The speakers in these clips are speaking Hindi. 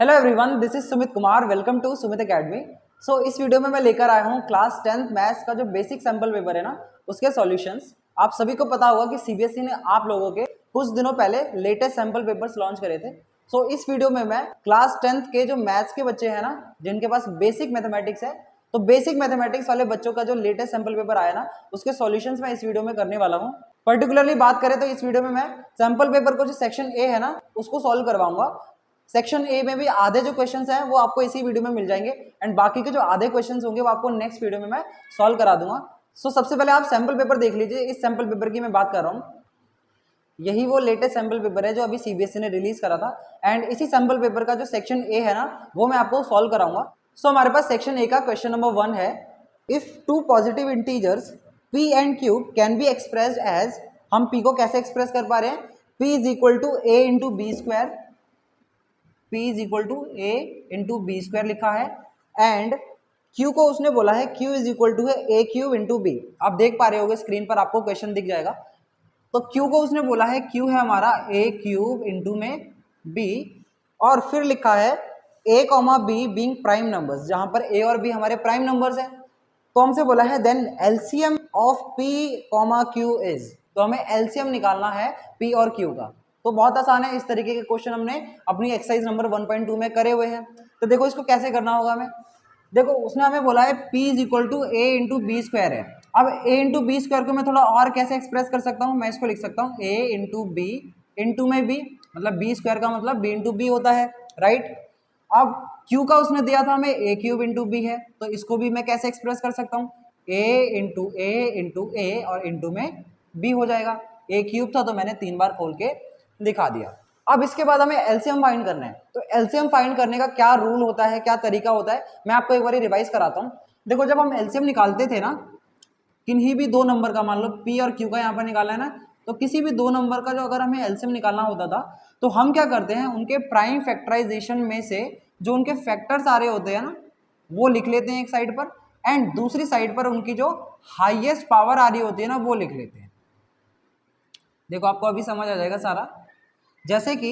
Hello everyone, this is Sumit Kumar. Welcome to Sumit academy. So इस वीडियो में मैं लेकर आया हूँ क्लास 10th मैथ्स का जो बेसिक सैम्पल पेपर है ना, उसके सॉल्यूशंस। आप सभी को पता होगा कि सीबीएसई ने आप लोगों के कुछ दिनों पहले लेटेस्ट सैम्पल पेपर्स लॉन्च करे थे। सो इस वीडियो में मैं क्लास 10th के जो मैथ्स के बच्चे हैं ना, जिनके पास बेसिक मैथमेटिक्स है, तो बेसिक मैथमेटिक्स वाले बच्चों का जो लेटेस्ट सैम्पल पेपर आया ना, उसके सॉल्यूशंस मैं इस वीडियो में करने वाला हूँ। पर्टिकुलरली बात करें तो इस वीडियो में मैं सैम्पल पेपर को जो सेक्शन ए है ना, उसको सॉल्व करवाऊंगा। सेक्शन ए में भी आधे जो क्वेश्चंस हैं वो आपको इसी वीडियो में मिल जाएंगे एंड बाकी के जो आधे क्वेश्चंस होंगे वो आपको नेक्स्ट वीडियो में मैं सॉल्व करा दूंगा। सो सबसे पहले आप सैम्पल पेपर देख लीजिए। इस सैम्पल पेपर की मैं बात कर रहा हूँ, यही वो लेटेस्ट सैम्पल पेपर है जो अभी सीबीएसई ने रिलीज करा था एंड इसी सैम्पल पेपर का जो सेक्शन ए है ना, वो मैं आपको सॉल्व कराऊंगा। सो हमारे पास सेक्शन ए का क्वेश्चन नंबर 1 है, if two positive integers p and q can be expressed as. हम p को कैसे एक्सप्रेस कर पा रहे हैं? p is equal to a into B square, P is equal to A into B square लिखा है एंड Q को उसने बोला है Q इज इक्वल टू है ए क्यूब इंटू बी। आप देख पा रहे होगे स्क्रीन पर, आपको क्वेश्चन दिख जाएगा। तो Q को उसने बोला है Q है हमारा ए क्यूब इंटू में B, और फिर लिखा है a comma B being prime numbers, जहां पर a और b हमारे प्राइम नंबर्स हैं। तो हमसे बोला है then LCM of p comma q is, तो हमें एलसीएम निकालना है p और q का। तो बहुत आसान है, इस तरीके के क्वेश्चन हमने अपनी एक्सरसाइज नंबर 1.2 में करे हुए हैं। तो देखो इसको कैसे करना होगा हमें। देखो उसने हमें बोला है p is equal to A into B square है। अब a इंटू बी स्क्वायर को मैं थोड़ा और कैसे एक्सप्रेस कर सकता हूँ, मैं इसको लिख सकता हूँ a इंटू बी इंटू में b, मतलब b स्क्वायर का मतलब b इंटू बी होता है, राइट। अब q का उसने दिया था हमें ए क्यूब इंटू बी है, तो इसको भी मैं कैसे एक्सप्रेस कर सकता हूँ, ए इंटू ए और इंटू में b हो जाएगा। ए क्यूब था तो मैंने 3 बार खोल के दिखा दिया। अब इसके बाद हमें एलसीएम फाइंड करना है। तो एलसीएम फाइंड करने का क्या रूल होता है, क्या तरीका होता है, मैं आपको एक बार रिवाइज कराता हूँ। देखो जब हम एलसीएम निकालते थे ना, किन्हीं भी दो नंबर का, मान लो पी और क्यू का यहाँ पर निकाला है ना, तो किसी भी दो नंबर का जो अगर हमें एलसीएम निकालना होता था, तो हम क्या करते हैं, उनके प्राइम फैक्टराइजेशन में से जो उनके फैक्टर्स आ रहे होते हैं ना, वो लिख लेते हैं एक साइड पर, एंड दूसरी साइड पर उनकी जो हाईएस्ट पावर आ रही होती है ना, वो लिख लेते हैं। देखो आपको अभी समझ आ जाएगा सारा। जैसे कि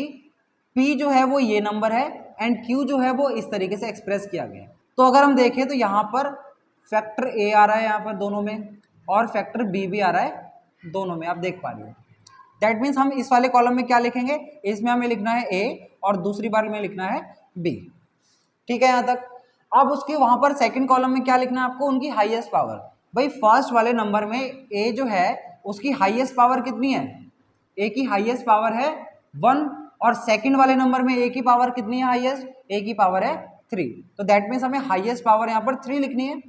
P जो है वो ये नंबर है एंड Q जो है वो इस तरीके से एक्सप्रेस किया गया है। तो अगर हम देखें तो यहाँ पर फैक्टर A आ रहा है यहाँ पर दोनों में, और फैक्टर B भी आ रहा है दोनों में, आप देख पा रहे हो। दैट मीन्स हम इस वाले कॉलम में क्या लिखेंगे, इसमें हमें लिखना है A और दूसरी बार में लिखना है B। ठीक है यहाँ तक। अब उसके वहां पर सेकंड कॉलम में क्या लिखना है आपको, उनकी हाईएस्ट पावर। भाई फर्स्ट वाले नंबर में A जो है उसकी हाईएस्ट पावर कितनी है, A की हाईएस्ट पावर है 1, और सेकंड वाले नंबर में A की पावर कितनी है हाईएस्ट, A की पावर है 3। तो दैट मीन्स हमें हाईएस्ट पावर यहाँ पर 3 लिखनी है।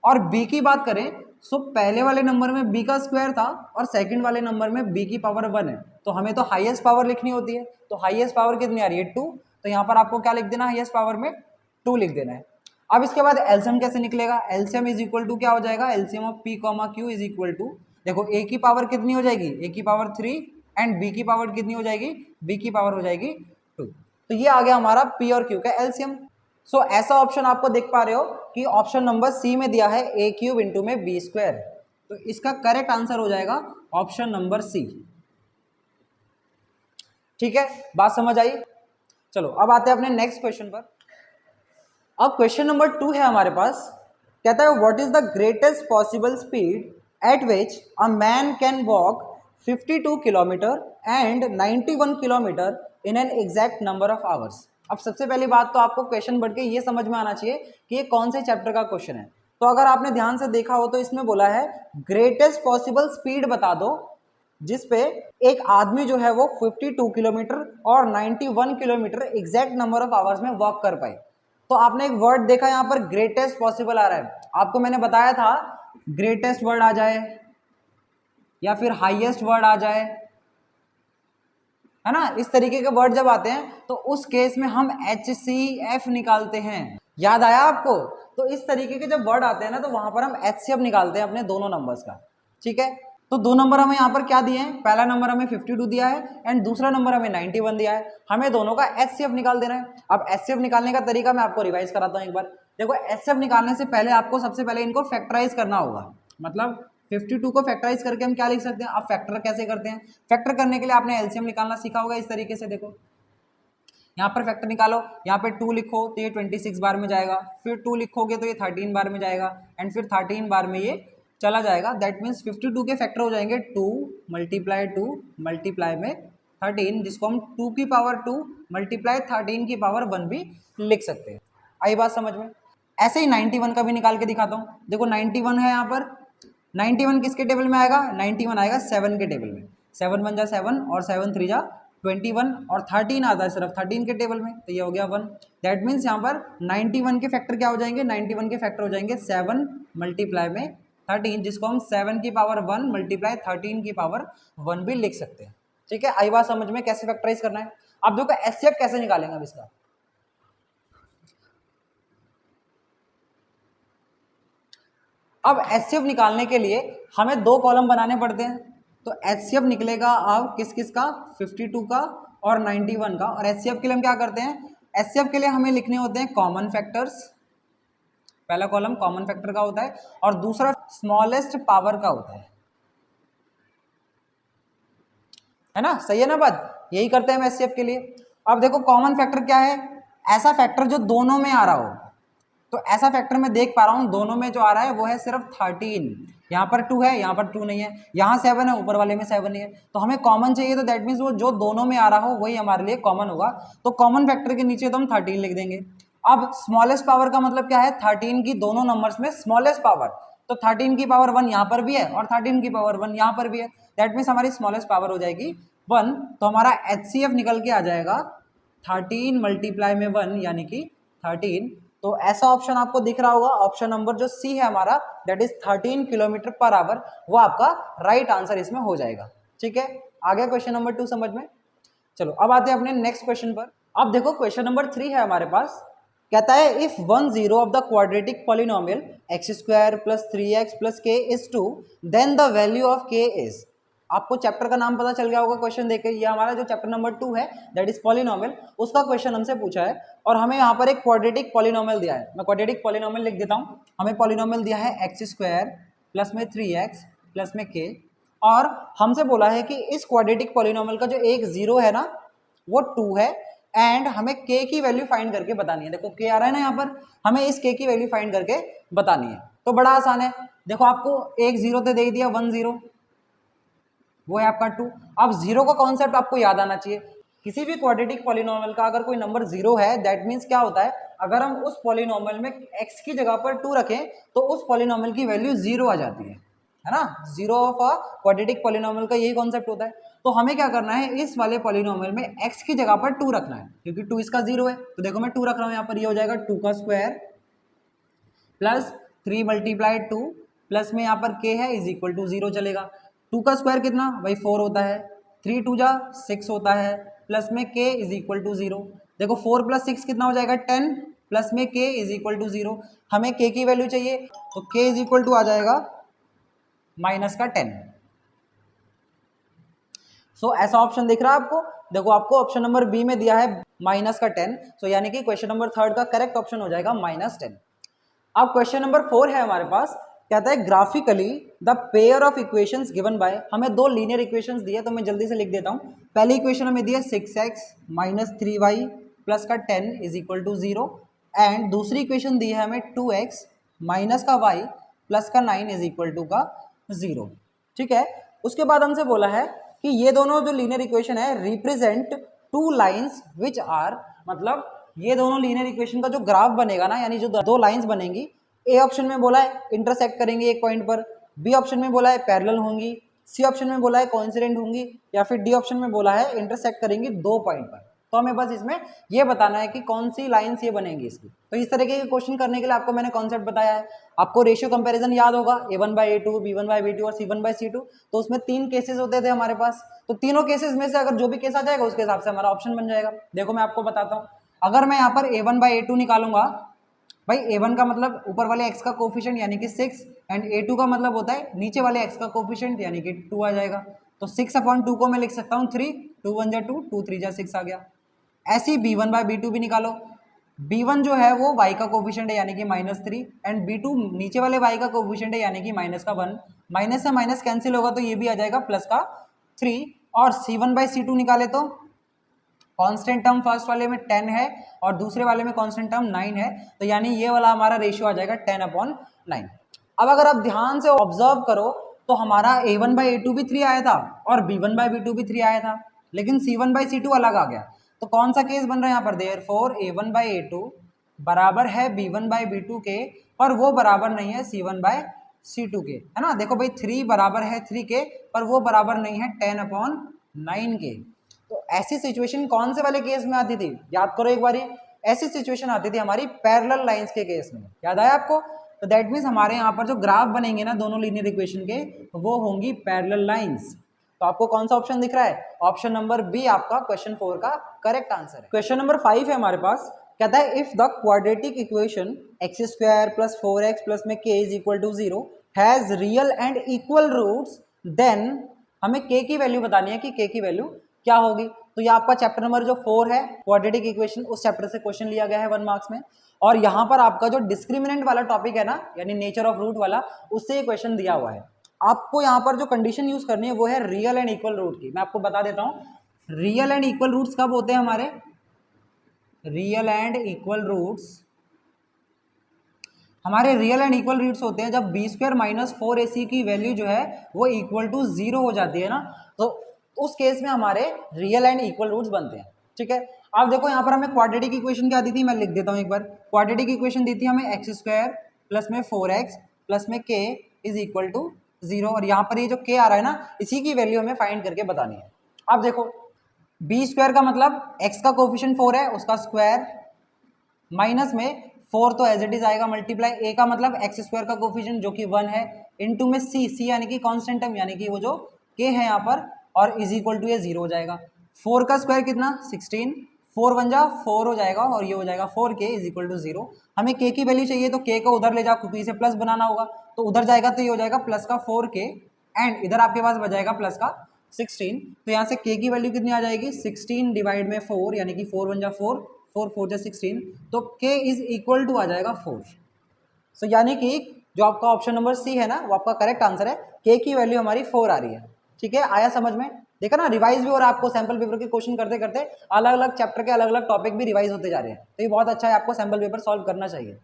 और B की बात करें, सो पहले वाले नंबर में B का स्क्वायर था और सेकंड वाले नंबर में B की पावर 1 है, तो हमें तो हाईएस्ट पावर लिखनी होती है। तो हाईएस्ट पावर कितनी आ रही है 2, तो यहाँ पर आपको क्या लिख देना, हाईएस्ट पावर में 2 लिख देना है। अब इसके बाद एलसीएम कैसे निकलेगा, एलसीएम इज इक्वल टू क्या हो जाएगा, LCM of P comma Q is equal to, देखो A की पावर कितनी हो जाएगी, A की पावर 3 एंड B की पावर कितनी हो जाएगी, B की पावर हो जाएगी 2। तो ये आ गया हमारा P और Q का एलसीएम। सो ऐसा ऑप्शन आपको देख पा रहे हो कि ऑप्शन नंबर सी में दिया है ए क्यूब इंटू में बी स्क्वायर, तो इसका करेक्ट आंसर हो जाएगा ऑप्शन नंबर सी। ठीक है, बात समझ आई। चलो अब आते हैं अपने नेक्स्ट क्वेश्चन पर। अब क्वेश्चन नंबर 2 है हमारे पास, कहता है what is the greatest possible speed at which a man can walk 52 kilometre and 91 kilometre in an exact number of hours. अब सबसे पहली बात तो आपको क्वेश्चन पढ़ के ये समझ में आना चाहिए कि ये कौन से चैप्टर का क्वेश्चन है। तो अगर आपने ध्यान से देखा हो तो इसमें बोला है ग्रेटेस्ट पॉसिबल स्पीड बता दो जिसपे एक आदमी जो है वो 52 किलोमीटर और 91 kilometre exact number of hours में वॉक कर पाए। तो आपने एक वर्ड देखा यहाँ पर ग्रेटेस्ट पॉसिबल आ रहा है, आपको मैंने बताया था ग्रेटेस्ट वर्ड आ जाए या फिर हाईएस्ट वर्ड आ जाए, है ना, इस तरीके के वर्ड जब आते हैं तो उस केस में हम HCF निकालते हैं। याद आया आपको? तो इस तरीके के जब वर्ड आते हैं ना, तो वहां पर हम HCF निकालते हैं अपने दोनों नंबर्स का। ठीक है, तो दो नंबर हमें यहाँ पर क्या दिए हैं, पहला नंबर हमें 52 दिया है एंड दूसरा नंबर हमें 91 दिया है। हमें दोनों का HCF निकाल देना है। अब HCF निकालने का तरीका मैं आपको रिवाइज कराता हूँ एक बार। देखो HCF निकालने से पहले आपको सबसे पहले इनको फैक्टराइज करना होगा। मतलब 52 को फैक्टराइज करके हम क्या लिख सकते हैं, अब फैक्टर कैसे करते हैं, फैक्टर करने के लिए आपने एलसीएम निकालना सीखा होगा इस तरीके से। देखो यहाँ पर फैक्टर निकालो, यहाँ पे 2 लिखो तो ये 26 बार में जाएगा, फिर 2 लिखोगे तो ये 13 बार में जाएगा, एंड फिर 13 बार में ये चला जाएगा। दैट मीन्स 52 के फैक्टर हो जाएंगे 2 मल्टीप्लाई में 13, जिसको हम 2 की पावर 2 मल्टीप्लाई 13 की पावर 1 भी लिख सकते हैं। आई बात समझ में? ऐसे ही 91 का भी निकाल के दिखाता हूँ। देखो 91 है यहाँ पर, 91 किसके टेबल में आएगा? 91 आएगा 7 के टेबल में। 7 1 जा 7 और 7 3 जा 21 और 13 आता है सिर्फ 13 के टेबल में, तो ये हो गया 1। दैट मीन्स यहाँ पर 91 के फैक्टर क्या हो जाएंगे? 91 के फैक्टर हो जाएंगे 7 मल्टीप्लाई में 13, जिसको हम 7 की पावर 1 मल्टीप्लाई 13 की पावर 1 भी लिख सकते हैं। ठीक है, आई बात समझ में कैसे फैक्टराइज करना है? अब देखो एचसीएफ कैसे निकालेंगे अब इसका। अब एचसीएफ निकालने के लिए हमें 2 कॉलम बनाने पड़ते हैं। तो एचसीएफ निकलेगा अब किस किस का? 52 का और 91 का। और एचसीएफ के लिए हम क्या करते हैं? एचसीएफ के लिए हमें लिखने होते हैं कॉमन फैक्टर्स। पहला कॉलम कॉमन फैक्टर का होता है और दूसरा स्मॉलेस्ट पावर का होता है ना? सही है ना बात? यही करते हैं हम एचसीएफ के लिए। अब देखो कॉमन फैक्टर क्या है? ऐसा फैक्टर जो दोनों में आ रहा हो। तो ऐसा फैक्टर मैं देख पा रहा हूं दोनों में जो आ रहा है वो है सिर्फ 13। यहाँ पर 2 है, यहाँ पर 2 नहीं है, यहाँ 7 है, ऊपर वाले में 7 नहीं है। तो हमें कॉमन चाहिए, तो दैट मीन्स वो जो दोनों में आ रहा हो वही हमारे लिए कॉमन होगा। तो कॉमन फैक्टर के नीचे तो हम 13 लिख देंगे। अब स्मॉलेस्ट पावर का मतलब क्या है? 13 की दोनों नंबर्स में स्मॉलेस्ट पावर। तो 13 की पावर 1 यहाँ पर भी है और 13 की पावर 1 यहाँ पर भी है। दैट मीन्स हमारी स्मॉलेस्ट पावर हो जाएगी 1। तो हमारा एचसीएफ निकल के आ जाएगा 13 मल्टीप्लाई में 1 यानी कि 13। तो ऐसा ऑप्शन आपको दिख रहा होगा, ऑप्शन नंबर जो सी है हमारा, that is 13 kilometre per hour, वो आपका राइट आंसर इसमें हो जाएगा। ठीक है, आ गया क्वेश्चन नंबर 2 समझ में? चलो अब आते हैं अपने नेक्स्ट क्वेश्चन पर। अब देखो क्वेश्चन नंबर 3 है हमारे पास। कहता है if 1 0 of the quadratic polynomial x² + 3x + k is 2, then the value of k is. आपको चैप्टर का नाम पता चल गया होगा क्वेश्चन देख के। ये हमारा जो चैप्टर नंबर 2 है दैट इज पॉलिनोमियल, उसका क्वेश्चन हमसे पूछा है और हमें यहाँ पर एक क्वाड्रेटिक पॉलिनोमियल दिया है। मैं क्वाड्रेटिक पॉलिनोमियल लिख देता हूँ। हमें पॉलिनोमियल दिया है x² प्लस में 3x प्लस में k, और हमसे बोला है कि इस क्वाड्रेटिक पॉलिनोमियल का जो एक 0 है ना वो 2 है, एंड हमें k की वैल्यू फाइंड करके बतानी है। देखो k आ रहा है ना यहाँ पर, हमें इस k की वैल्यू फाइंड करके बतानी है। तो बड़ा आसान है, देखो आपको एक 0 तो दे ही दिया, 1 0 वो है आपका 2। अब 0 का कॉन्सेप्ट आपको याद आना चाहिए। किसी भी क्वाड्रेटिक पॉलिनोमियल का अगर कोई नंबर 0 है दैट मीन्स क्या होता है? अगर हम उस पॉलिनोमियल में x की जगह पर 2 रखें तो उस पॉलिनोमियल की वैल्यू 0 आ जाती है ना? 0 ऑफ अ क्वाड्रेटिक पॉलिनोमियल का यही कॉन्सेप्ट होता है। तो हमें क्या करना है? इस वाले पॉलिनोमियल में x की जगह पर 2 रखना है, क्योंकि 2 इसका 0 है। तो देखो मैं 2 रख रहा हूँ यहाँ पर, ये हो जाएगा 2 का स्क्वायर प्लस 3 मल्टीप्लाई 2 प्लस में यहाँ पर k है इज इक्वल टू 0 चलेगा। 2 का स्क्वायर कितना भाई? 4 होता है, 3 2 जा 6 होता है, प्लस में k इज इक्वल टू 0। देखो 4 + 6 कितना हो जाएगा? 10, प्लस में k इज इक्वल टू 0। हमें k की वैल्यू चाहिए, तो k इज इक्वल टू आ जाएगा -10। सो ऐसा ऑप्शन दिख रहा है आपको? देखो आपको ऑप्शन नंबर बी में दिया है -10, सो यानी कि क्वेश्चन नंबर 3 का करेक्ट ऑप्शन हो जाएगा -10। अब क्वेश्चन नंबर 4 है हमारे पास। कहता है graphically the pair of equations given by, हमें 2 लीनियर इक्वेशंस दिए तो मैं जल्दी से लिख देता हूँ। पहली इक्वेशन हमें दी है 6x - 3y प्लस का 10 इज इक्वल टू 0, एंड दूसरी इक्वेशन दी है हमें 2x माइनस का y प्लस का 9 इज इक्वल टू का 0। ठीक है, उसके बाद हमसे बोला है कि ये दोनों जो लीनियर इक्वेशन है रिप्रेजेंट 2 लाइन्स विच आर, मतलब ये दोनों लीनियर इक्वेशन का जो ग्राफ बनेगा ना, यानी जो 2 लाइंस बनेंगी, ए ऑप्शन में बोला है इंटरसेक्ट करेंगे एक पॉइंट पर, बी ऑप्शन में बोला है पैरेलल होंगी, सी ऑप्शन में बोला है कोइंसिडेंट होंगी, या फिर डी ऑप्शन में बोला है इंटरसेक्ट करेंगी 2 पॉइंट पर। तो हमें बस इसमें ये बताना है कि कौन सी लाइन्स ये बनेंगी इसकी। तो इस तरीके के क्वेश्चन करने के लिए आपको मैंने कॉन्सेप्ट बताया है। आपको रेशियो कंपैरिजन याद होगा, a1/a2, b1/b2 और c1/c2। तो उसमें 3 केसेस होते थे हमारे पास, तो तीनों केसेस में से अगर जो भी केस आ जाएगा उसके हिसाब से हमारा ऑप्शन बन जाएगा। देखो मैं आपको बताता हूँ, अगर मैं यहाँ पर a1/a2 निकालूंगा, भाई a1 का मतलब ऊपर वाले x का कोफिशिएंट यानी कि 6, एंड a2 का मतलब होता है नीचे वाले x का कोफिशिएंट यानी कि 2 आ जाएगा। तो 6/2 को मैं लिख सकता हूँ 3, 2 1 जा 2, 2 3 जा 6 आ गया। ऐसे ही b1/b2 भी निकालो। b1 जो है वो y का कोफिशिएंट है यानी कि -3, एंड b2 नीचे वाले y का कोफिशिएंट है यानी कि -1। माइनस से माइनस कैंसिल होगा तो ये भी आ जाएगा +3, और c1/c2 निकाले तो कांस्टेंट टर्म फर्स्ट वाले में 10 है और दूसरे वाले में कांस्टेंट टर्म 9 है, तो यानी ये वाला हमारा रेशियो आ जाएगा 10/9। अब अगर आप ध्यान से ऑब्जर्व करो तो हमारा a1/a2 भी 3 आया था और b1/b2 भी 3 आया था, लेकिन c1/c2 अलग आ गया। तो कौन सा केस बन रहा है यहाँ पर, देयरफॉर a1/a2 बराबर है b1/b2 के, पर वो बराबर नहीं है c1/c2 के, है ना। देखो भाई 3 बराबर है 3 के, पर वो बराबर नहीं है 10/9 के। तो ऐसी सिचुएशन कौन से वाले केस में आती थी, याद करो एक बारी। ऐसी सिचुएशन आती थी हमारी पैरेलल लाइंस के केस में, याद आया आपको। तो दैट मीन्स हमारे यहाँ पर जो ग्राफ बनेंगे ना दोनों लीनियर इक्वेशन के, वो होंगी पैरेलल लाइंस। तो आपको कौन सा ऑप्शन दिख रहा है, ऑप्शन नंबर बी आपका क्वेश्चन 4 का करेक्ट आंसर है। क्वेश्चन नंबर 5 है हमारे पास, कहता है if the quadratic equation x² + 4x + में k = 0 has real and equal roots, then हमें k की वैल्यू बतानी है कि k की वैल्यू क्या होगी। तो ये आपका चैप्टर नंबर जो 4 है क्वाड्रेटिक इक्वेशन, उस चैप्टर से क्वेश्चन लिया गया है 1 मार्क्स में। और यहाँ पर आपका जो डिस्क्रिमिनेंट वाला टॉपिक है ना, यानी नेचर ऑफ रूट वाला, उससे ये क्वेश्चन दिया हुआ है। आपको यहाँ पर जो कंडीशन यूज करनी है वो है रियल एंड इक्वल रूट की। मैं आपको बता देता हूँ, रियल एंड इक्वल रूट्स कब होते हैं हमारे, रियल एंड इक्वल रूट्स हमारे रियल एंड इक्वल रूट्स होते हैं जब b² - 4ac की वैल्यू जो है वो इक्वल टू 0 हो जाती है ना, तो उस केस में हमारे रियल एंड इक्वल रूट्स बनते हैं। ठीक है, अब देखो यहाँ पर हमें क्वाड्रेटिक इक्वेशन क्या दी थी, मैं लिख देता हूँ एक बार। क्वाड्रेटिक इक्वेशन दी थी हमें x² + में 4x + में k = 0, और यहाँ पर ये जो k आ रहा है ना, इसी की वैल्यू हमें फाइंड करके बतानी है। अब देखो b² का मतलब x का कोफिशिएंट 4 है, उसका स्क्वायर, माइनस में 4 तो एज इट इज आएगा, मल्टीप्लाई a का मतलब x² का कोफिशिएंट जो कि 1 है, इनटू में c यानी कि कांस्टेंट टर्म, यानी कि वो जो k है यहाँ पर, और = ये 0 हो जाएगा। 4 का स्क्वायर कितना 16, 4 × 1 = 4 हो जाएगा, और ये हो जाएगा 4k = 0। हमें k की वैल्यू चाहिए तो k को उधर ले जाओ, क्योंकि इसे प्लस बनाना होगा, तो उधर जाएगा तो ये हो जाएगा प्लस का 4k, एंड इधर आपके पास बच प्लस का 16। तो यहाँ से k की वैल्यू कितनी आ जाएगी, 16 डिवाइड में 4, यानी कि 4 × 1 = 4, 4 4 = 16, तो k = आ जाएगा 4। सो यानी कि जो आपका ऑप्शन नंबर सी है ना, वो आपका करेक्ट आंसर है। k की वैल्यू हमारी 4 आ रही है। ठीक है, आया समझ में, देखा ना, रिवाइज भी, और आपको सैंपल पेपर के क्वेश्चन करते करते अलग अलग चैप्टर के अलग अलग टॉपिक भी रिवाइज होते जा रहे हैं, तो ये बहुत अच्छा है, आपको सैंपल पेपर सॉल्व करना चाहिए।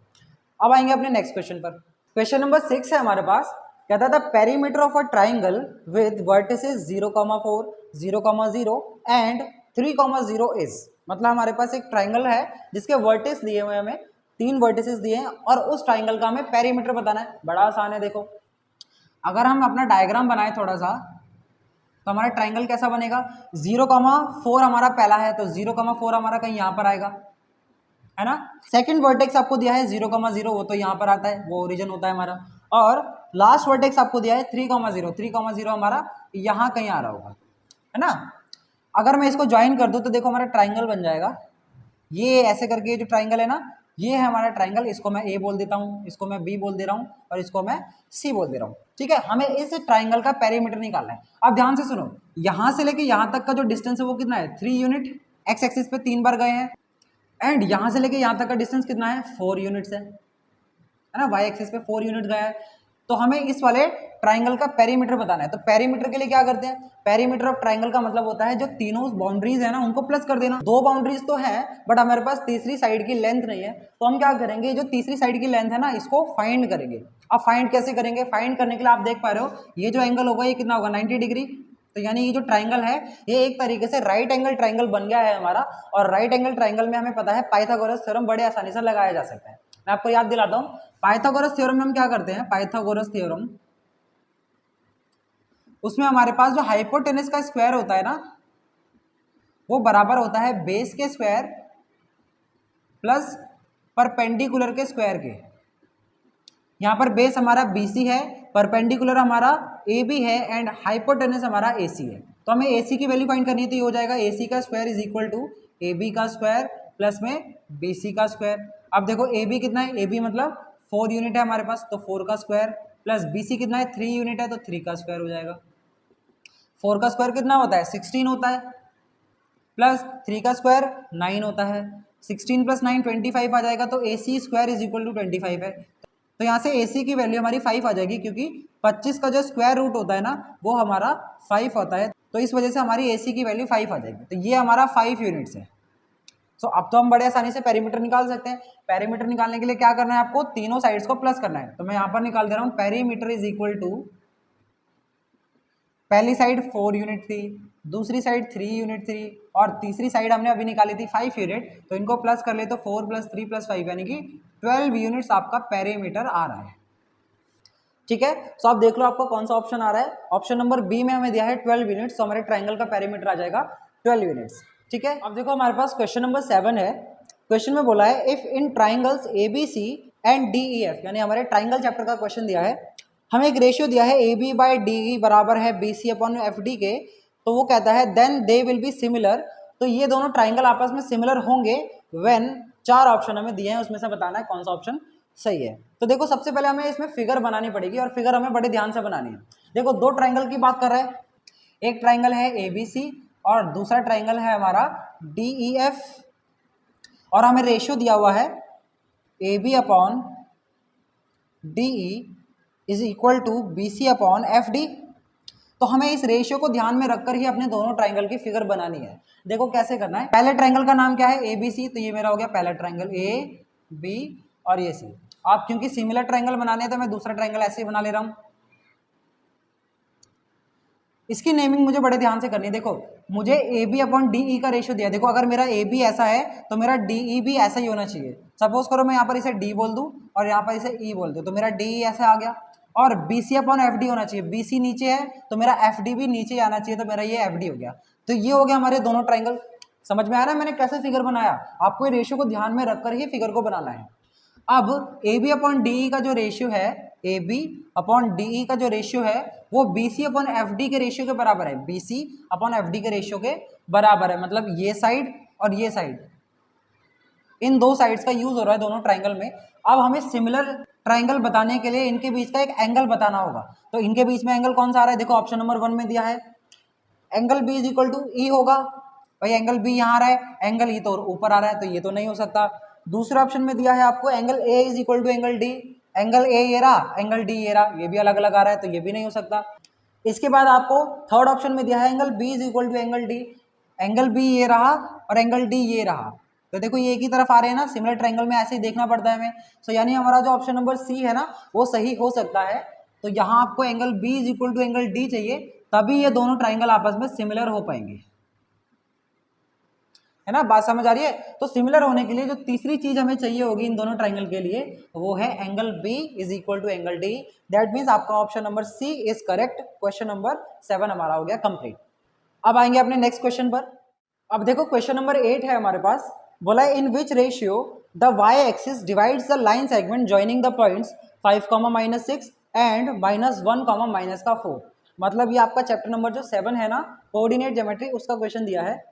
अब आएंगे अपने नेक्स्ट क्वेश्चन पर। क्वेश्चन नंबर 6 है हमारे पास, कहता था perimeter of a triangle with vertices 0,4, 0,0 and 3,0 is, मतलब हमारे पास एक ट्राइंगल है जिसके वर्टिस दिए हुए हमें 3 वर्टिसेस दिए हैं, और उस ट्राइंगल का हमें पेरीमीटर बताना है। बड़ा आसान है, देखो अगर हम अपना डायग्राम बनाए थोड़ा सा, तो हमारा ट्राइंगल कैसा बनेगा, 0,4 हमारा पहला है, तो 0,4 हमारा कहीं यहाँ पर आएगा, है ना। सेकंड वर्टेक्स आपको दिया है 0,0, वो तो यहाँ पर आता है, वो ओरिजिन होता है हमारा, और लास्ट वर्टेक्स आपको दिया है 3,0, 3,0 हमारा यहाँ कहीं आ रहा होगा, है ना। अगर मैं इसको ज्वाइन कर दूँ तो देखो हमारा ट्राइंगल बन जाएगा, ये ऐसे करके जो ट्राइंगल है ना, ये है हमारा ट्राइंगल, इसको मैं ए बोल देता हूँ, इसको मैं बी बोल दे रहा हूँ, और इसको मैं सी बोल दे रहा हूँ। ठीक है, हमें इस ट्राइंगल का पेरीमीटर निकालना है। अब ध्यान से सुनो, यहाँ से लेके यहाँ तक का जो डिस्टेंस है वो कितना है, 3 यूनिट, एक्स एक्सिस पे 3 बार गए हैं, एंड यहाँ से लेके यहाँ तक का डिस्टेंस कितना है, 4 यूनिट्स है ना, वाई एक्सिस पे 4 यूनिट गया है। तो हमें इस वाले ट्राइंगल का पेरीमीटर बताना है। तो पेरीमीटर के लिए क्या करते हैं, पेरीमीटर ऑफ ट्राइंगल का मतलब होता है जो तीनों बाउंड्रीज है ना उनको प्लस कर देना। 2 बाउंड्रीज तो है, बट हमारे पास तीसरी साइड की लेंथ नहीं है, तो हम क्या करेंगे, जो तीसरी साइड की लेंथ है ना, इसको फाइंड करेंगे। अब फाइंड कैसे करेंगे, फाइंड करने के लिए आप देख पा रहे हो ये जो एंगल होगा ये कितना होगा, 90 डिग्री। तो यानी ये जो ट्राइंगल है ये एक तरीके से राइट एंगल ट्राइंगल बन गया है हमारा, और राइट एंगल ट्राइंगल में हमें पता है पाइथागोरस थ्योरम बड़े आसानी से लगाया जा सकता है। मैं आपको याद दिलाता हूँ, पाइथागोरस थ्योरम में हम क्या करते हैं, पाइथागोरस थ्योरम उसमें हमारे पास जो हाइपोटेनस का स्क्वायर होता है ना, वो बराबर होता है बेस के स्क्वायर प्लस परपेंडिकुलर के स्क्वायर के। यहाँ पर बेस हमारा BC है, परपेंडिकुलर हमारा AB है, एंड हाइपोटेनस हमारा AC है। तो हमें AC की वैल्यू फाइंड करनी है, तो ये हो जाएगा AC का square is equal to AB का स्क्वायर प्लस में BC का स्क्वायर। अब देखो AB कितना है, AB मतलब 4 यूनिट है हमारे पास, तो 4 का स्क्वायर, प्लस BC कितना है, 3 यूनिट है, तो 3 का स्क्वायर हो जाएगा। 4 का स्क्वायर कितना होता है, 16 होता है, प्लस 3 का स्क्वायर 9 होता है, 16 + 9 25 आ जाएगा, तो AC square is equal to 25 है। तो यहाँ से AC की वैल्यू हमारी 5 आ जाएगी, क्योंकि 25 का जो स्क्वायर रूट होता है ना वो हमारा 5 होता है। तो इस वजह से हमारी AC की वैल्यू 5 आ जाएगी। तो ये हमारा 5 यूनिट्स है। सो अब तो हम बड़े आसानी से पेरीमीटर निकाल सकते हैं। पेरीमीटर निकालने के लिए क्या करना है आपको, तीनों साइड्स को प्लस करना है। तो मैं यहाँ पर निकाल दे रहा हूँ, पेरीमीटर इज इक्वल टू, पहली साइड 4 यूनिट थी, दूसरी साइड 3 यूनिट थी, और तीसरी साइड हमने अभी निकाली थी 5 यूनिट। तो इनको प्लस कर ले तो 4 + 3 + 5 यानी कि 12 यूनिट्स आपका पेरीमीटर आ रहा है। ठीक है, सो आप देख लो आपको कौन सा ऑप्शन आ रहा है। ऑप्शन नंबर बी में हमें दिया है 12 यूनिट्स, तो हमारे ट्राइंगल का पेरीमीटर आ जाएगा 12 यूनिट्स। ठीक है, अब देखो हमारे पास क्वेश्चन नंबर 7 है। क्वेश्चन में बोला है if in triangles ABC and DEF, यानी हमारे ट्राइंगल चैप्टर का क्वेश्चन दिया है। हमें एक रेशियो दिया है AB/DE बराबर है BC/FD के। तो वो कहता है then they will be similar, तो ये दोनों ट्राइंगल आपस में सिमिलर होंगे व्हेन, 4 ऑप्शन हमें दिए हैं, उसमें से बताना है कौन सा ऑप्शन सही है। तो देखो सबसे पहले हमें इसमें फिगर बनानी पड़ेगी, और फिगर हमें बड़े ध्यान से बनानी है। देखो दो ट्राइंगल की बात कर रहे हैं, एक ट्राइंगल है ABC और दूसरा ट्राइंगल है हमारा DEF, और हमें रेशियो दिया हुआ है AB/DE is equal to BC/FD। तो हमें इस रेशियो को ध्यान में रखकर ही अपने दोनों ट्राइंगल की फिगर बनानी है। देखो कैसे करना है, पहले ट्राइंगल का नाम क्या है ABC, तो ये मेरा हो गया पहला ट्राइंगल AB और ये C। आप क्योंकि सिमिलर ट्राइंगल बनाने हैं तो मैं दूसरा ट्राइंगल ऐसे ही बना ले रहा हूं। इसकी नेमिंग मुझे बड़े ध्यान से करनी है। देखो मुझे AB/DE का रेशियो दिया है। देखो अगर मेरा AB ऐसा है तो मेरा DE भी ऐसा ही होना चाहिए। सपोज करो मैं यहाँ पर इसे D बोल दूं और यहाँ पर इसे E बोल दूं, तो मेरा DE ऐसा आ गया। और BC/FD होना चाहिए, BC नीचे है तो मेरा FD भी नीचे आना चाहिए, तो मेरा ये FD हो गया। तो ये हो गया हमारे दोनों ट्राइंगल। समझ में आया ना मैंने कैसे फिगर बनाया? आपको ये रेशियो को ध्यान में रखकर ही फिगर को बनाना है। अब AB/DE का जो रेशियो है, AB/DE का जो रेशियो है वो BC/FD के रेशियो के बराबर है। BC/FD के रेशियो के बराबर है, मतलब ये साइड और ये साइड, इन दो साइड्स का यूज हो रहा है दोनों ट्राइंगल में। अब हमें सिमिलर ट्राइंगल बताने के लिए इनके बीच का एक एंगल बताना होगा। तो इनके बीच में एंगल कौन सा आ रहा है? देखो ऑप्शन नंबर 1 में दिया है angle B is equal to E होगा। भाई एंगल B यहाँ आ रहा है, एंगल E तो ऊपर आ रहा है, तो ये तो नहीं हो सकता। दूसरे ऑप्शन में दिया है आपको angle A is equal to angle D, angle A ये रहा, एंगल D ये रहा, ये भी अलग अलग आ रहा है, तो ये भी नहीं हो सकता। इसके बाद आपको थर्ड ऑप्शन में दिया है angle B is equal to angle D, angle B ये रहा और एंगल D ये रहा, तो देखो ये एक ही तरफ आ रहे हैं ना। सिमिलर ट्रायंगल में ऐसे ही देखना पड़ता है हमें। सो यानी हमारा जो ऑप्शन नंबर C है ना वो सही हो सकता है। तो यहाँ आपको angle B is equal to angle D चाहिए, तभी ये दोनों ट्राइंगल आपस में सिमिलर हो पाएंगे, है ना। बात समझ आ रही है? तो सिमिलर होने के लिए जो तीसरी चीज हमें चाहिए होगी इन दोनों ट्राइंगल के लिए वो है angle B is equal to angle D। That means आपका option number C is correct. Question number 7 हमारा हो गया कंप्लीट। अब आएंगे अपने नेक्स्ट क्वेश्चन पर। अब देखो क्वेश्चन नंबर 8 है हमारे पास। बोला है in which ratio the y axis divides the line segment joining the points 5, -6 and -1, -4। मतलब ये आपका चैप्टर नंबर जो 7 है ना, कोऑर्डिनेट ज्योमेट्री, उसका क्वेश्चन दिया है।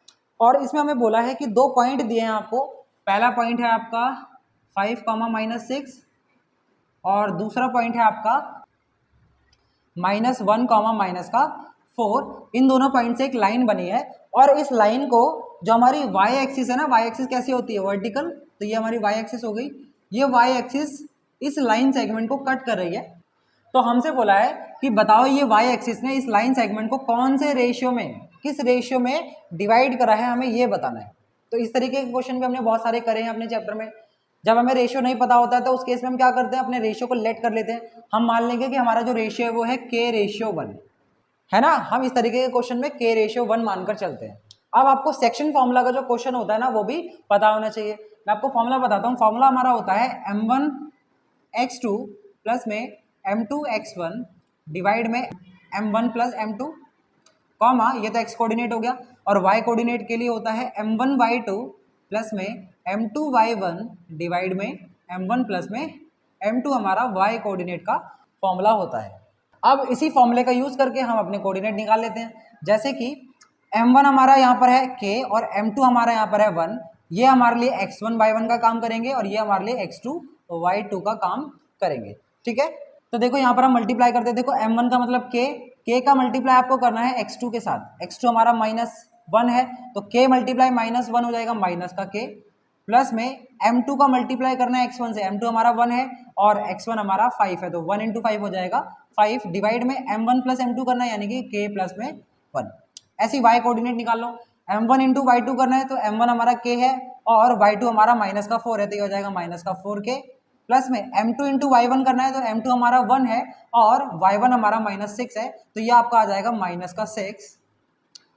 और इसमें हमें बोला है कि दो पॉइंट दिए हैं आपको। पहला पॉइंट है आपका 5, -6 और दूसरा पॉइंट है आपका -1, -4। इन दोनों पॉइंट से एक लाइन बनी है और इस लाइन को जो हमारी y एक्सिस है ना, y एक्सिस कैसी होती है? वर्टिकल। तो ये हमारी y एक्सिस हो गई। ये y एक्सिस इस लाइन सेगमेंट को कट कर रही है। तो हमसे बोला है कि बताओ ये y एक्सिस ने इस लाइन सेगमेंट को कौन से रेशियो में, किस रेशियो में डिवाइड करा है, हमें ये बताना है। तो इस तरीके के क्वेश्चन भी हमने बहुत सारे करे हैं अपने चैप्टर में। जब हमें रेशियो नहीं पता होता है तो उस केस में हम क्या करते हैं, अपने रेशियो को लेट कर लेते हैं। हम मान लेंगे कि हमारा जो रेशियो है वो है K/1, है ना। हम इस तरीके के क्वेश्चन में K/1 मानकर चलते हैं। अब आपको सेक्शन फॉर्मूला का जो क्वेश्चन होता है ना वो भी पता होना चाहिए। मैं आपको फॉर्मूला बताता हूँ। फॉर्मूला हमारा होता है M1x2 प्लस में M2x1 डिवाइड में M1 प्लस M2, कॉमा ये तो x कोऑर्डिनेट हो गया, और y कोऑर्डिनेट के लिए होता है M1y2 प्लस में M2y1 डिवाइड में M1 प्लस में M2 हमारा y कोऑर्डिनेट का फॉर्मूला होता है। अब इसी फॉर्मूले का यूज करके हम अपने कोऑर्डिनेट निकाल लेते हैं। जैसे कि M1 हमारा यहाँ पर है k और M2 हमारा यहाँ पर है 1। ये हमारे लिए x1 y1 का काम करेंगे और ये हमारे लिए x2 y2 का काम करेंगे। ठीक है, तो देखो यहाँ पर हम मल्टीप्लाई करते हैं। देखो M1 का मतलब k का मल्टीप्लाई आपको करना है x2 के साथ। x2 हमारा -1 है तो k मल्टीप्लाई -1 हो जाएगा माइनस का k, प्लस में M2 का मल्टीप्लाई करना है x1 से। M2 हमारा 1 है और x1 हमारा 5 है, तो 1 × 5 हो जाएगा 5, डिवाइड में M1 प्लस M2 करना है यानी कि k प्लस में 1। ऐसी y कोऑर्डिनेट निकाल लो, m1 इंटू वाई टू करना है तो m1 हमारा k है और y2 हमारा माइनस का 4 है, तो ये हो जाएगा माइनस का 4k, प्लस में m2 इंटू y1 करना है तो m2 हमारा 1 है और y1 हमारा माइनस 6 है, तो ये आपका आ जाएगा माइनस का 6,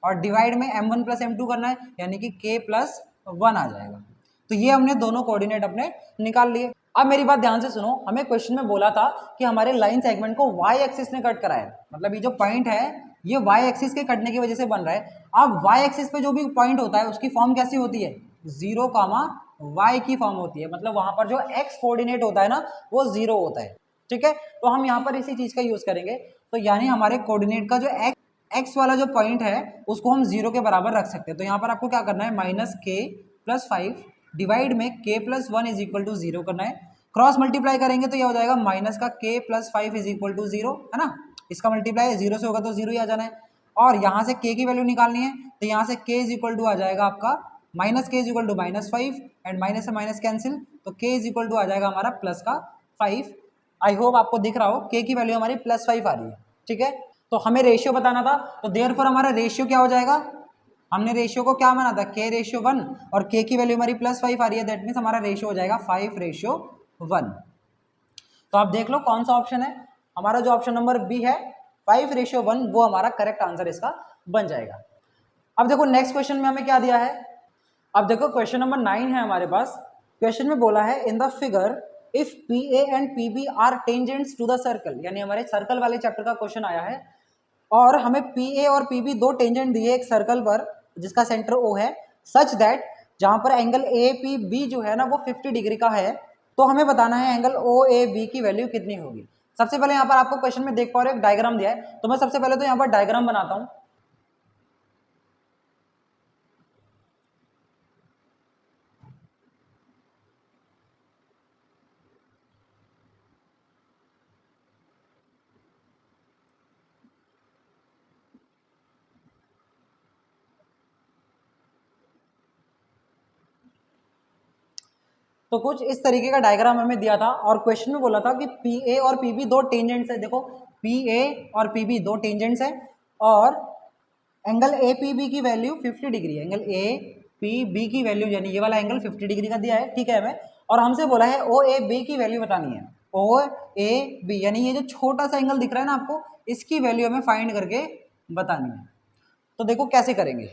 और डिवाइड में m1 प्लस m2 करना है यानी कि k प्लस 1 आ जाएगा। तो ये हमने दोनों कोऑर्डिनेट अपने निकाल लिए। अब मेरी बात ध्यान से सुनो, हमें क्वेश्चन में बोला था कि हमारे लाइन सेगमेंट को y एक्सिस ने कट करा है, मतलब ये जो पॉइंट है ये y एक्सिस के कटने की वजह से बन रहा है। अब y एक्सिस पे जो भी पॉइंट होता है उसकी फॉर्म कैसी होती है, 0, y की फॉर्म होती है, मतलब वहां पर जो x कोऑर्डिनेट होता है ना वो 0 होता है। ठीक है, तो हम यहाँ पर इसी चीज का यूज करेंगे, तो यानी हमारे कोऑर्डिनेट का जो x वाला जो पॉइंट है उसको हम 0 के बराबर रख सकते हैं। तो यहाँ पर आपको क्या करना है, माइनस k प्लस 5 डिवाइड में k plus 1 is equal to 0 करना है, क्रॉस मल्टीप्लाई करेंगे तो यह हो जाएगा माइनस का k plus 5 is equal to 0, है ना, इसका मल्टीप्लाई 0 से होगा तो 0 ही आ जाना है, और यहाँ से k की वैल्यू निकालनी है तो यहाँ से k इज इक्वल टू आ जाएगा आपका minus k is equal to minus 5 and minus से माइनस कैंसिल, तो k इज इक्वल टू आ जाएगा हमारा प्लस का 5। आई होप आपको दिख रहा हो k की वैल्यू हमारी प्लस 5 आ रही है। ठीक है, तो हमें रेशियो बताना था, तो देयरफॉर हमारा रेशियो क्या हो जाएगा, हमने रेशियो को क्या माना था, k रेशियो 1, और k की वैल्यू हमारी प्लस 5 आ रही है, दैट मीन्स हमारा रेशियो हो जाएगा 5 रेशियो 1। तो आप देख लो कौन सा ऑप्शन है, हमारा जो ऑप्शन नंबर बी है 5 रेशियो 1 वो हमारा करेक्ट आंसर इसका बन जाएगा। अब देखो नेक्स्ट क्वेश्चन में हमें क्या दिया है, अब देखो क्वेश्चन नंबर 9 है हमारे पास। क्वेश्चन में बोला है in the figure if P A and P B are tangents to the circle, यानी हमारे सर्कल वाले चैप्टर का क्वेश्चन आया है और हमें पी ए और पी बी दो टेंजेंट दिए एक सर्कल पर जिसका सेंटर ओ है, सच दैट जहां पर एंगल ए पी बी जो है ना वो 50 डिग्री का है, तो हमें बताना है एंगल ओ ए बी की वैल्यू कितनी होगी। सबसे पहले यहाँ पर आपको क्वेश्चन में देख पा रहे हो एक डायग्राम दिया है, तो मैं सबसे पहले तो यहाँ पर डायग्राम बनाता हूँ। तो कुछ इस तरीके का डायग्राम हमें दिया था और क्वेश्चन में बोला था कि पी ए और पी बी दो टेंजेंट्स है। देखो पी ए और पी बी दो टेंजेंट्स है और एंगल ए पी बी की वैल्यू 50 डिग्री है, एंगल ए पी बी की वैल्यू यानी ये वाला एंगल 50 डिग्री का दिया है, ठीक है हमें, और हमसे बोला है ओ ए बी की वैल्यू बतानी है, ओ ए बी यानी ये जो छोटा सा एंगल दिख रहा है ना आपको, इसकी वैल्यू हमें फाइंड करके बतानी है। तो देखो कैसे करेंगे,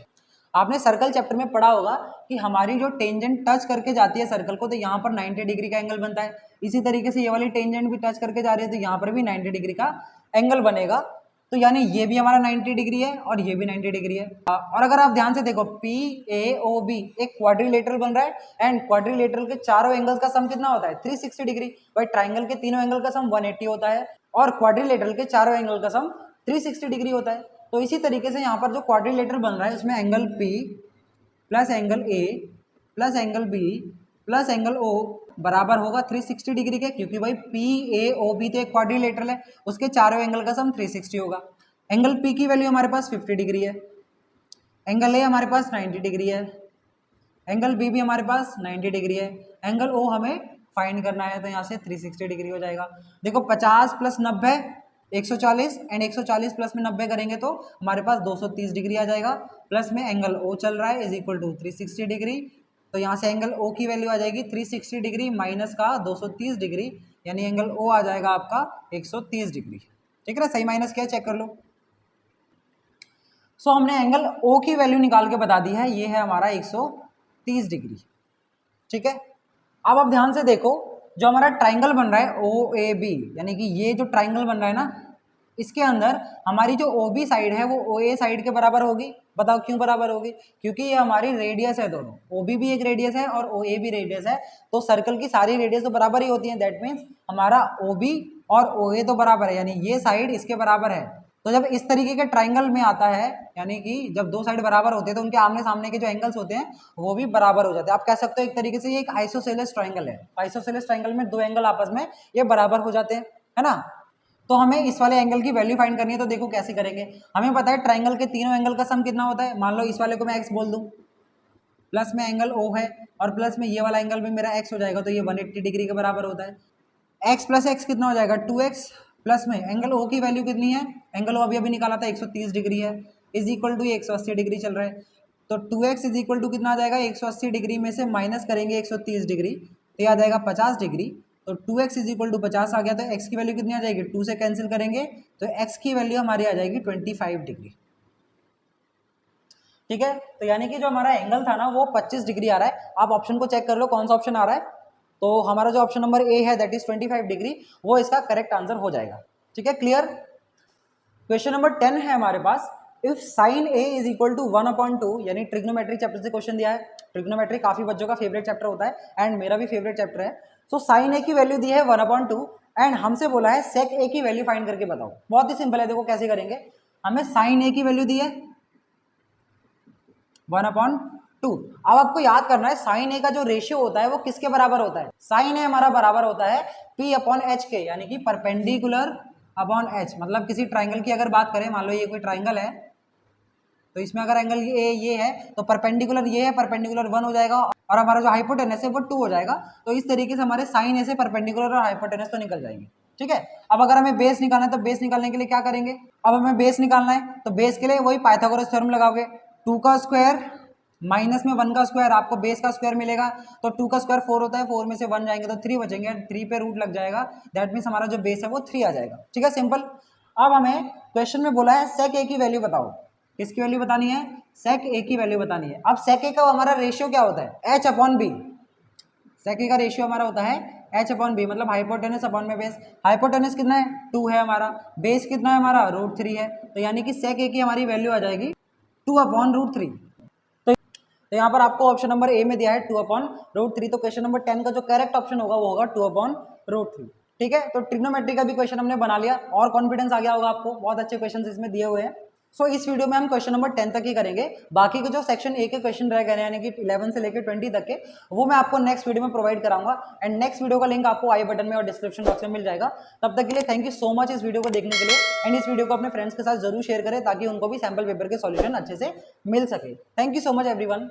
आपने सर्कल चैप्टर में पढ़ा होगा कि हमारी जो टेंजेंट टच करके जाती है सर्कल को तो यहाँ पर 90 डिग्री का एंगल बनता है, इसी तरीके से ये वाली टेंजेंट भी टच करके जा रही है तो यहाँ पर भी 90 डिग्री का एंगल बनेगा, तो यानी ये भी हमारा 90 डिग्री है और ये भी 90 डिग्री है। और अगर आप ध्यान से देखो पी ए ओ बी एक क्वाड्रिलेटरल बन रहा है एंड क्वाड्रिलेटरल के चारों एंगल्स का सम कितना होता है 360 डिग्री, भाई ट्राइंगल के तीनों एंगल का सम 180 होता है और क्वाड्रिलेटरल के चारों एंगल का सम 360 डिग्री होता है। तो इसी तरीके से यहाँ पर जो क्वाड्रिलेटरल बन रहा है उसमें angle P plus angle A plus angle B plus angle O बराबर होगा 360 डिग्री के, क्योंकि भाई पी ए ओ बी तो एक क्वाड्रिलेटरल है, उसके चारों एंगल का सम 360 होगा। एंगल P की वैल्यू हमारे पास 50 डिग्री है, एंगल A हमारे पास 90 डिग्री है, एंगल B भी हमारे पास 90 डिग्री है, एंगल O हमें फाइंड करना है तो यहाँ से 360 डिग्री हो जाएगा। देखो 50 प्लस 90 140 एंड 140 प्लस में 90 करेंगे तो हमारे पास 230 डिग्री आ जाएगा, प्लस में एंगल O चल रहा है इज इक्वल टू 360 डिग्री, तो यहाँ से एंगल O की वैल्यू आ जाएगी 360 डिग्री माइनस का 230 डिग्री, यानी एंगल O आ जाएगा आपका 130 डिग्री। ठीक है ना, सही माइनस क्या चेक कर लो। सो हमने एंगल O की वैल्यू निकाल के बता दी है, ये है हमारा 130 डिग्री। ठीक है, अब आप ध्यान से देखो जो हमारा ट्राइंगल बन रहा है ओ ए बी, यानी कि ये जो ट्राइंगल बन रहा है ना इसके अंदर हमारी जो ओ बी साइड है वो ओ ए साइड के बराबर होगी। बताओ क्यों बराबर होगी, क्योंकि ये हमारी रेडियस है, दोनों ओ बी भी एक रेडियस है और ओ ए भी रेडियस है, तो सर्कल की सारी रेडियस तो बराबर ही होती है, दैट मीन्स हमारा ओ बी और ओ ए तो बराबर है, यानी ये साइड इसके बराबर है। तो जब इस तरीके के ट्राइंगल में आता है, यानी कि जब दो साइड बराबर होते हैं तो उनके आमने सामने के जो एंगल्स होते हैं वो भी बराबर हो जाते हैं। आप कह सकते हो एक तरीके से ये एक आइसोसेलेस ट्राइंगल है, आइसोसेलेस ट्राइंगल में दो एंगल आपस में ये बराबर हो जाते हैं, है ना। तो हमें इस वाले एंगल की वैल्यू फाइंड करनी है, तो देखो कैसे करेंगे। हमें पता है ट्राइंगल के तीनों एंगल का सम कितना होता है, मान लो इस वाले को मैं एक्स बोल दूं, प्लस में एंगल ओ है और प्लस में ये वाला एंगल भी मेरा एक्स हो जाएगा, तो ये 180 डिग्री के बराबर होता है। एक्स प्लस एक्स कितना हो जाएगा 2x, प्लस में एंगल ओ की वैल्यू कितनी है, एंगल ओ अभी अभी निकाला था 130 डिग्री है, इज इक्वल टू 180 डिग्री चल रहा है, तो 2x इज इक्वल टू कितना आ जाएगा, 180 डिग्री में से माइनस करेंगे 130 डिग्री तो ये आ जाएगा 50 डिग्री। तो 2x इज इक्वल टू 50 आ गया, तो x की वैल्यू कितनी आ जाएगी, 2 से कैंसिल करेंगे तो x की वैल्यू हमारी आ जाएगी 25 डिग्री। ठीक है, तो यानी कि जो हमारा एंगल था ना वो 25 डिग्री आ रहा है। आप ऑप्शन को चेक कर लो कौन सा ऑप्शन आ रहा है, तो हमारा जो ऑप्शन नंबर ए है दैट इज 25 डिग्री वो इसका करेक्ट आंसर हो जाएगा। ठीक है, क्लियर। क्वेश्चन नंबर 10 है हमारे पास, if sine A is equal to 1/2, यानी ट्रिग्नोमेट्री चैप्टर से क्वेश्चन दिया है। ट्रिग्नोमेट्री काफी बच्चों का फेवरेट चैप्टर होता है एंड मेरा भी फेवरेट चैप्टर है। सो साइन ए की वैल्यू दी है 1/2 एंड हमसे बोला है सेक ए की वैल्यू फाइंड करके बताओ। बहुत ही सिंपल है, देखो कैसे करेंगे। हमें साइन ए की वैल्यू दी है 1/2। अब आपको याद करना है साइन ए का जो रेशियो होता है वो किसके बराबर होता है, साइन ए हमारा बराबर होता है P/H के, यानी कि परपेंडिकुलर अपॉन एच। मतलब किसी ट्राइंगल की अगर बात करें, मान लो ये कोई ट्राइंगल है, तो इसमें अगर एंगल ये है तो परपेंडिकुलर ये है, परपेंडिकुलर 1 हो जाएगा और हमारा जो हाइपोटेनस है वो 2 हो जाएगा। तो इस तरीके से हमारे साइन ए से परपेंडिकुलर और हाइपोटेनस तो निकल जाएंगे। ठीक है, अब अगर हमें बेस निकालना है तो बेस निकालने के लिए क्या करेंगे, अब हमें बेस निकालना है तो बेस के लिए वही पाइथागोरस थ्योरम लगाओगे, 2 का स्क्वायर माइनस में 1 का स्क्वायर, आपको बेस का स्क्वायर मिलेगा। तो 2 का स्क्वायर 4 होता है, 4 में से 1 जाएंगे तो 3 बचेंगे, 3 पे रूट लग जाएगा, दैट मीन्स हमारा जो बेस है वो 3 आ जाएगा। ठीक है, सिंपल। अब हमें क्वेश्चन में बोला है सेक ए की वैल्यू बताओ, किसकी वैल्यू बतानी है, सेक ए की वैल्यू बतानी है। अब सेक ए का हमारा रेशियो क्या होता है, H/B। सेक ए का रेशियो हमारा होता है H/B, मतलब हाइपोटेनस अपॉन में बेस। हाइपोटेनस कितना है, 2 है हमारा, बेस कितना है हमारा, √3 है। तो यानी कि सेक ए की हमारी वैल्यू आ जाएगी 2/√3। तो यहाँ पर आपको ऑप्शन नंबर ए में दिया है 2/√3। तो क्वेश्चन नंबर 10 का जो करेक्ट ऑप्शन होगा वो होगा 2/√3। ठीक है, तो ट्रिग्नोमेट्री का भी क्वेश्चन हमने बना लिया और कॉन्फिडेंस आ गया होगा आपको, बहुत अच्छे क्वेश्चन इसमें दिए हुए हैं। सो इस वीडियो में हम क्वेश्चन नंबर 10 तक ही करेंगे, बाकी के जो सेक्शन ए के क्वेश्चन रह गए यानी कि 11 से लेकर 20 तक के, वो मैं आपको नेक्स्ट वीडियो में प्रोवाइड कराऊंगा एंड नेक्स्ट वीडियो का लिंक आपको आई बटन में और डिस्क्रिप्शन बॉक्स में मिल जाएगा। तब तक के लिए थैंक यू सो मच इस वीडियो को देखने के लिए एंड इस वीडियो को अपने फ्रेंड्स के साथ जरूर शेयर करें ताकि उनको भी सैम्पल पेपर के सॉल्यूशन अच्छे से मिल सके। Thank you so much everyone.